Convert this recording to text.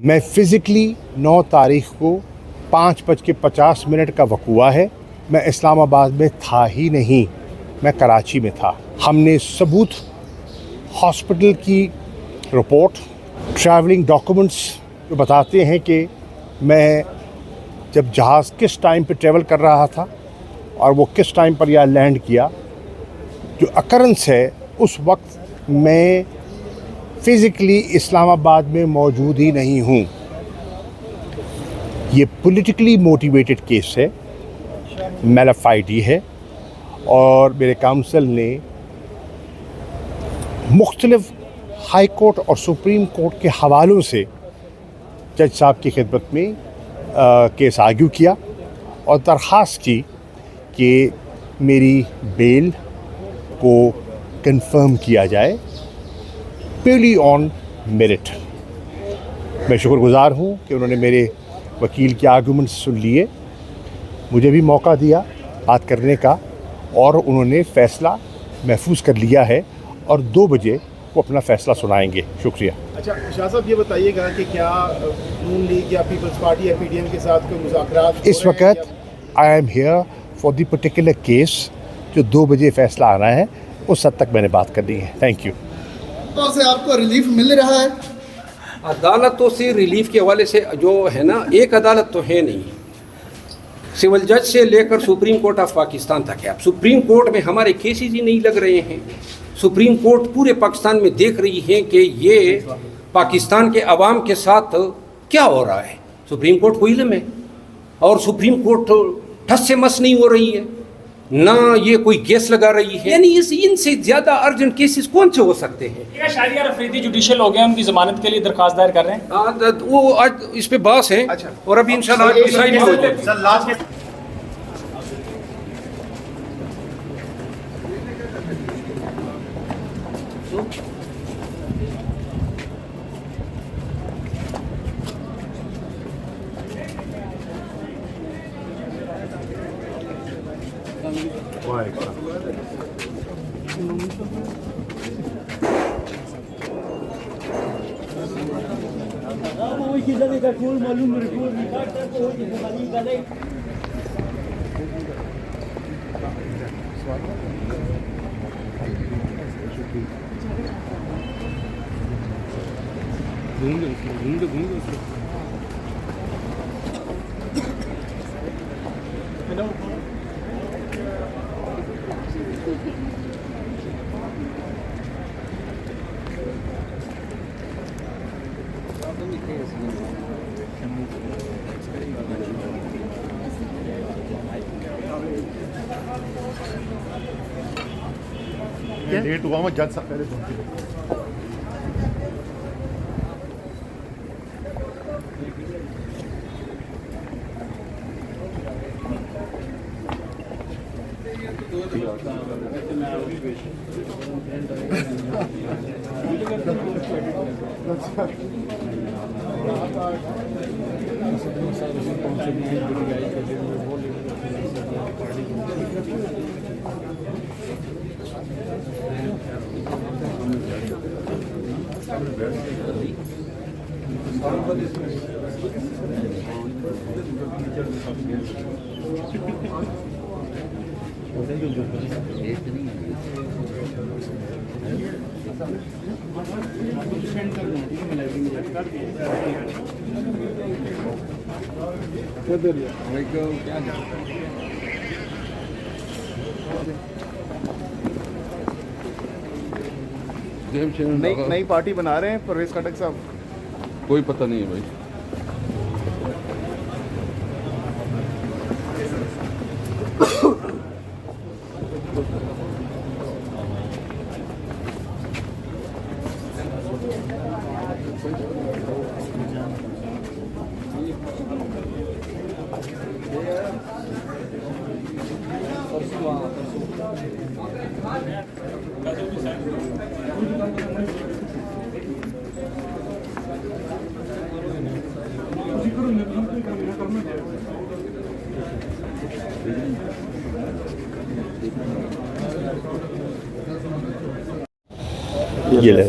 मैं फ़िज़िकली 9 तारीख को 5:50 का वक़ूआ है, मैं इस्लामाबाद में था ही नहीं, मैं कराची में था। हमने सबूत, हॉस्पिटल की रिपोर्ट, ट्रैवलिंग डॉक्यूमेंट्स जो बताते हैं कि मैं जब जहाज़ किस टाइम पे ट्रैवल कर रहा था और वो किस टाइम पर यहाँ लैंड किया, जो अकरेंस है उस वक्त मैं फ़िज़िकली इस्लामाबाद में मौजूद ही नहीं हूँ। ये पॉलिटिकली मोटिवेटेड केस है, मैलाफाइडी है और मेरे काउंसिल ने मुख्तलिफ हाई कोर्ट और सुप्रीम कोर्ट के हवालों से जज साहब की खिदमत में केस आर्ग्यू किया और दरख्वास्त की कि मेरी बेल को कंफर्म किया जाए प्योरली ऑन मेरिट। मैं शुक्रगुज़ार हूँ कि उन्होंने मेरे वकील के आर्गूमेंट्स सुन लिए, मुझे भी मौका दिया बात करने का और उन्होंने फ़ैसला महफूज कर लिया है और 2 बजे वो अपना फ़ैसला सुनाएंगे। शुक्रिया। अच्छा शाह साहब, ये बताइएगा कि क्या नून लीग या पीपल्स पार्टी या पीडीएम के साथ कोई मुज़ाकरात इस वक्त I am here for the particular case जो 2 बजे फ़ैसला आना है, उस हद तक मैंने बात कर ली है। Thank you. तो से आपको रिलीफ मिल रहा है? अदालतों से रिलीफ के हवाले से जो है ना, एक अदालत तो है नहीं, सिविल जज से लेकर सुप्रीम कोर्ट ऑफ पाकिस्तान तक है। अब सुप्रीम कोर्ट में हमारे केसेस ही नहीं लग रहे हैं। सुप्रीम कोर्ट पूरे पाकिस्तान में देख रही है कि ये पाकिस्तान के अवाम के साथ क्या हो रहा है। सुप्रीम कोर्ट को इल्म है और सुप्रीम कोर्ट ठस से मस नहीं हो रही है, ना ये कोई केस लगा रही है। यानी इनसे ज़्यादा अर्जेंट केसेस कौन से हो सकते हैं? शाहरियार अफरीदी जुडिशियल हो गए, उनकी जमानत के लिए दरख्वास्त दायर कर रहे हैं। वो आज इस पे बहस है। अच्छा। और अभी इंशाल्लाह डिसाइड हो जाएगी। लेट हुआ मैं जज साहब पहले पहुंचे। नई पार्टी बना रहे हैं परवेज खटक साहब? कोई पता नहीं है भाई। ये ले